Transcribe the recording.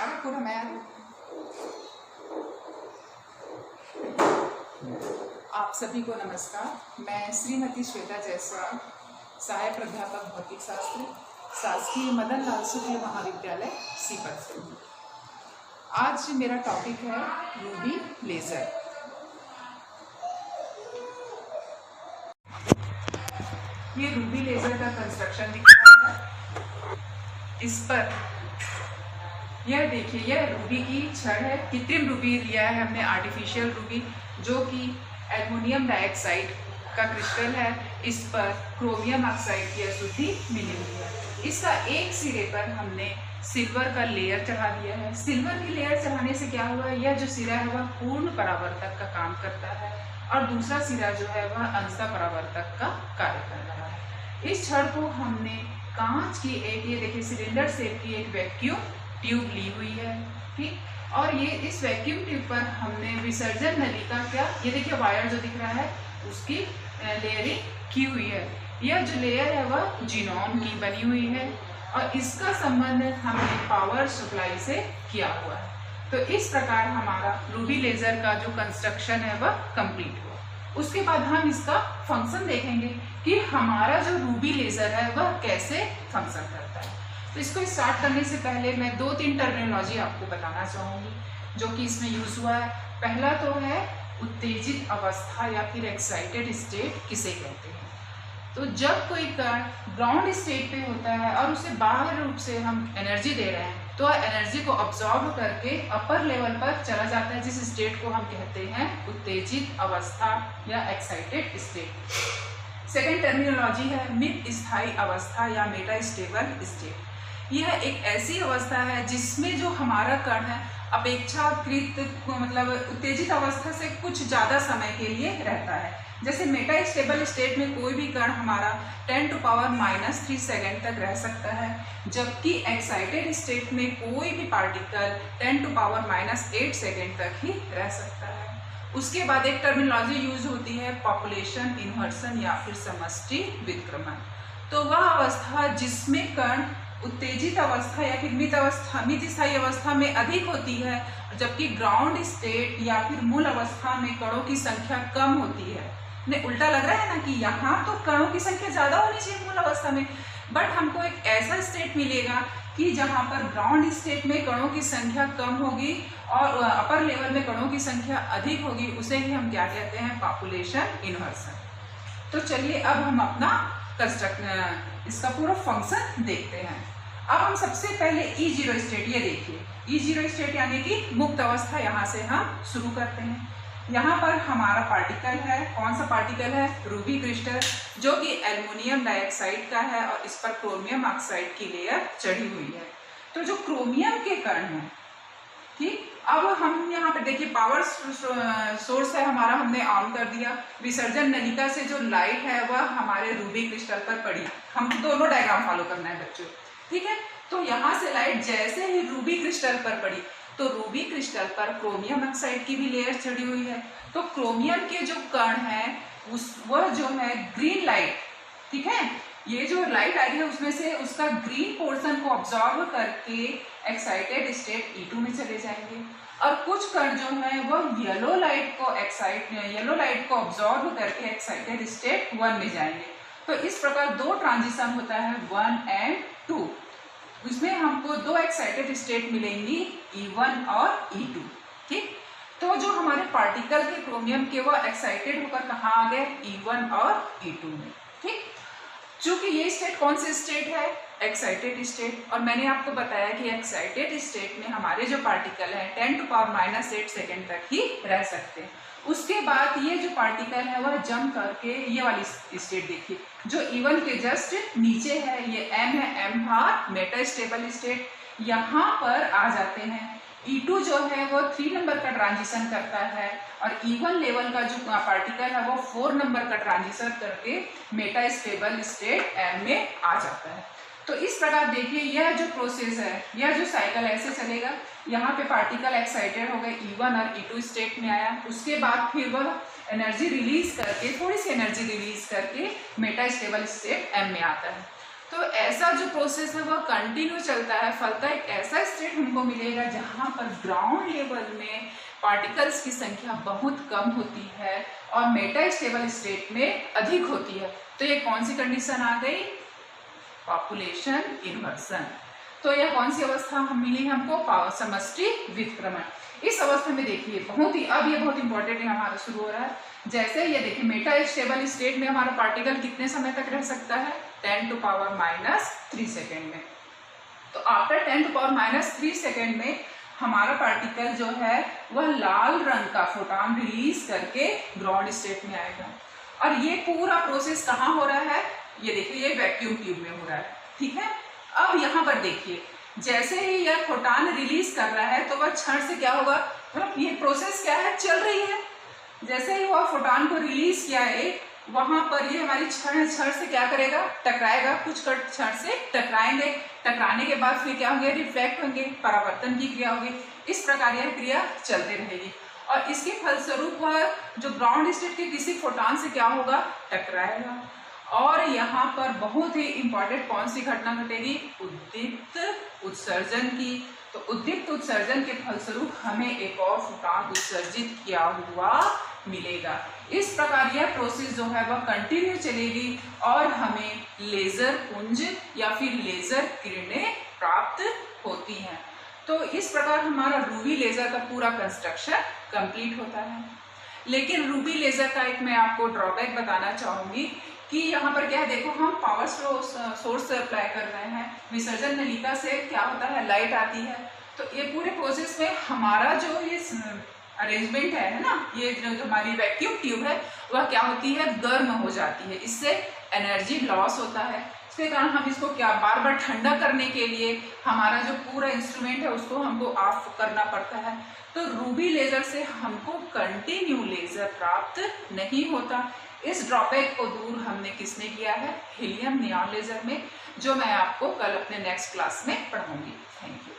पूरा मैं आप सभी को नमस्कार। मैं श्रीमती श्वेता जायसवाल, सहायक प्राध्यापक भौतिक शास्त्र, शासकीय मदन लाल शुक्ल महाविद्यालय सीपत से। आज मेरा टॉपिक है रूबी लेजर। ये रूबी लेजर का कंस्ट्रक्शन दिख रहा है। इस पर यह देखिए, यह रूबी की छड़ है। कृत्रिम रूबी लिया है हमने, आर्टिफिशियल रूबी, जो कि एल्युमिनियम डाइऑक्साइड का क्रिस्टल है। इस पर क्रोमियम ऑक्साइड की अशुद्धि मिली हुई है। इसका एक सिरे पर हमने सिल्वर का लेयर चढ़ा दिया है। सिल्वर की लेयर चढ़ाने से क्या हुआ, यह जो सिरा है वह पूर्ण परावर्तक का काम करता है और दूसरा सिरा जो है वह अंशतः परावर्तक का कार्य कर रहा है। इस छड़ को हमने कांच की एक, ये देखिए, सिलेंडर शेप की एक वैक्यूम ट्यूब ली हुई है, ठीक। और ये इस वैक्यूम ट्यूब पर हमने विसर्जन नली का क्या, ये देखिए वायर जो दिख रहा है उसकी लेयरिंग की हुई है। यह जो लेयर है वह जिनॉन की बनी हुई है और इसका संबंध हमने पावर सप्लाई से किया हुआ है। तो इस प्रकार हमारा रूबी लेजर का जो कंस्ट्रक्शन है वह कंप्लीट हुआ। उसके बाद हम इसका फंक्शन देखेंगे कि हमारा जो रूबी लेजर है वह कैसे फंक्शन करता है। तो इसको स्टार्ट करने से पहले मैं 2-3 टर्मिनोलॉजी आपको बताना चाहूँगी जो कि इसमें यूज हुआ है। पहला तो है उत्तेजित अवस्था या फिर एक्साइटेड स्टेट किसे कहते हैं। तो जब कोई कण ग्राउंड स्टेट पे होता है और उसे बाह्य रूप से हम एनर्जी दे रहे हैं तो एनर्जी को अब्जॉर्ब करके अपर लेवल पर चला जाता है, जिस स्टेट को हम कहते हैं उत्तेजित अवस्था या एक्साइटेड स्टेट। सेकेंड टर्मिनोलॉजी है मित स्थायी अवस्था या मेटास्टेबल स्टेट। यह एक ऐसी अवस्था है जिसमें जो हमारा कण है अपेक्षाकृत मतलब उत्तेजित अवस्था से कुछ ज़्यादा समय के लिए रहता है। जैसे मेटास्टेबल स्टेट में कोई भी कण हमारा 10⁻³ सेकेंड तक रह सकता है, जबकि एक्साइटेड स्टेट में कोई भी पार्टिकल 10⁻⁸ सेकेंड तक ही रह सकता है। उसके बाद एक टर्मिनोलॉजी यूज होती है पॉपुलेशन इन्वर्सन या फिर समष्टि विक्रमण। तो वह अवस्था जिसमें कण उत्तेजित अवस्था या फिर मित स्थायी अवस्था में अधिक होती है, जबकि ग्राउंड स्टेट या फिर मूल अवस्था में कणों की संख्या कम होती है। नहीं, उल्टा लग रहा है ना कि यहाँ तो कणों की संख्या ज्यादा होनी चाहिए मूल अवस्था में, बट हमको एक ऐसा स्टेट मिलेगा कि जहाँ पर ग्राउंड स्टेट में कणों की संख्या कम होगी और अपर लेवल में कणों की संख्या अधिक होगी। उसे ही हम क्या कहते हैं, पॉपुलेशन इन्वर्सन। तो चलिए अब हम अपना इसका पूरा फंक्शन देखते हैं। अब हम सबसे पहले E0 स्टेट, ये देखिए E0 स्टेट यानी कि मुक्त अवस्था, यहाँ से हम शुरू करते हैं। यहाँ पर हमारा पार्टिकल है, कौन सा पार्टिकल है, रूबी क्रिस्टल, जो कि एल्युमिनियम डाइऑक्साइड का है और इस पर क्रोमियम ऑक्साइड की लेयर चढ़ी हुई है। तो जो क्रोमियम के कण हैं, ठीक। अब हम यहाँ पे देखिए पावर सोर्स है हमारा, हमने ऑन कर दिया। विसर्जन नलिका से जो लाइट है वह हमारे रूबी क्रिस्टल पर पड़ी। हम दोनों डायग्राम फॉलो करना है बच्चों, ठीक है। तो यहाँ से लाइट जैसे ही रूबी क्रिस्टल पर पड़ी तो रूबी क्रिस्टल पर क्रोमियम ऑक्साइड की भी लेयर चढ़ी हुई है। तो क्रोमियम के जो कण है वह जो है ग्रीन लाइट, ठीक है, ये जो लाइट आ रही है उसमें से उसका ग्रीन पोर्शन को ऑब्जॉर्व करके एक्साइटेड स्टेट E2 में चले जाएंगे और कुछ कण जो है वह येलो लाइट को ऑब्जॉर्व करके एक्साइटेड स्टेट 1 में जाएंगे। तो इस प्रकार 2 ट्रांजिशन होता है, 1 और 2। इसमें हमको 2 एक्साइटेड स्टेट मिलेंगी, E1 और E2, ठीक। तो जो हमारे पार्टिकल के क्रोमियम के वह एक्साइटेड होकर कहाँ आ गए, E1 और E2 में, ठीक। चूंकि ये स्टेट कौन सी स्टेट है, एक्साइटेड स्टेट। और मैंने आपको बताया कि एक्साइटेड स्टेट में हमारे जो पार्टिकल है 10⁻⁸ सेकेंड तक ही रह सकते हैं। उसके बाद ये जो पार्टिकल है वह जंप करके, ये वाली स्टेट देखिए जो E1 के जस्ट नीचे है, ये M है, M भार मेटास्टेबल स्टेट, यहाँ पर आ जाते हैं। E2 जो है वो 3 नंबर का ट्रांजिशन करता है और E1 लेवल का जो पार्टिकल है वो 4 नंबर का ट्रांजिशन करके मेटास्टेबल स्टेट M में आ जाता है। तो इस प्रकार देखिए यह जो प्रोसेस है, यह जो साइकिल ऐसे चलेगा। यहाँ पे पार्टिकल एक्साइटेड हो गए, E1 और E2 स्टेट में आया, उसके बाद फिर वह एनर्जी रिलीज करके, थोड़ी सी एनर्जी रिलीज करके मेटास्टेबल स्टेट M में आता है। तो ऐसा जो प्रोसेस है वह कंटिन्यू चलता है, फलतः एक ऐसा स्टेट हमको मिलेगा जहाँ पर ग्राउंड लेवल में पार्टिकल्स की संख्या बहुत कम होती है और मेटा स्टेबल स्टेट में अधिक होती है। तो ये कौन सी कंडीशन आ गई? Population inversion. तो यह कौन सी अवस्था हम मिली हमको? समष्टि विक्रमण। इस अवस्था में देखिए अब ये बहुत इंपॉर्टेंट है हमारा शुरू हो रहा है। जैसे ये देखिए मेटा स्टेबल स्टेट में हमारा पार्टिकल कितने समय तक रह सकता है? 10⁻³ सेकेंड में। तो आफ्टर 10⁻³ सेकेंड में हमारा पार्टिकल जो है वह लाल रंग का फोटॉन रिलीज करके ग्राउंड स्टेट में आएगा। और ये पूरा प्रोसेस कहाँ हो रहा है? ये देखिए ये वैक्यूम ट्यूब में हो रहा है, ठीक है। अब यहाँ पर देखिए जैसे ही यह फोटॉन रिलीज कर रहा है तो वह क्षण से क्या होगा? मतलब ये प्रोसेस क्या है? चल रही है। जैसे ही वह फोटॉन को रिलीज किया है वहां पर ये हमारी क्षण से क्या करेगा? टकराएगा, कुछ क्षण से टकराएंगे। टकराने के बाद फिर क्या होंगे? रिफ्लेक्ट होंगे, परावर्तन की क्रिया होगी। इस प्रकार यह क्रिया चलती रहेगी और इसके फलस्वरूप वह जो ग्राउंड स्टेट के किसी फोटॉन से क्या होगा? टकराएगा। और यहाँ पर बहुत ही इंपॉर्टेंट कौन सी घटना घटेगी? उद्दीप्त उत्सर्जन की। तो उद्दीप्त उत्सर्जन के फलस्वरूप हमें एक और फोटॉन उत्सर्जित किया हुआ मिलेगा। इस प्रकार यह प्रोसेस जो है वह कंटिन्यू चलेगी और हमें लेजर पुंज या फिर लेजर किरणें प्राप्त होती हैं। तो इस प्रकार हमारा रूबी लेजर का पूरा कंस्ट्रक्शन कंप्लीट होता है। लेकिन रूबी लेजर का एक मैं आपको ड्रॉबैक बताना चाहूंगी कि यहाँ पर क्या है, देखो हम पावर सोर्स अप्लाई कर रहे हैं, विसर्जन नलिका से क्या होता है? लाइट आती है। तो ये पूरे प्रोसेस में हमारा जो ये अरेंजमेंट है ना, ये जो हमारी वैक्यूम ट्यूब है वह क्या होती है? गर्म हो जाती है। इससे एनर्जी लॉस होता है। इसके कारण हम इसको क्या बार बार ठंडा करने के लिए हमारा जो पूरा इंस्ट्रूमेंट है उसको हमको ऑफ करना पड़ता है। तो रूबी लेजर से हमको कंटिन्यू लेजर प्राप्त नहीं होता। इस ड्रॉबैक को दूर हमने किसने किया है? हीलियम नियॉन लेजर में, जो मैं आपको कल अपने नेक्स्ट क्लास में पढ़ाऊंगी। Thank you.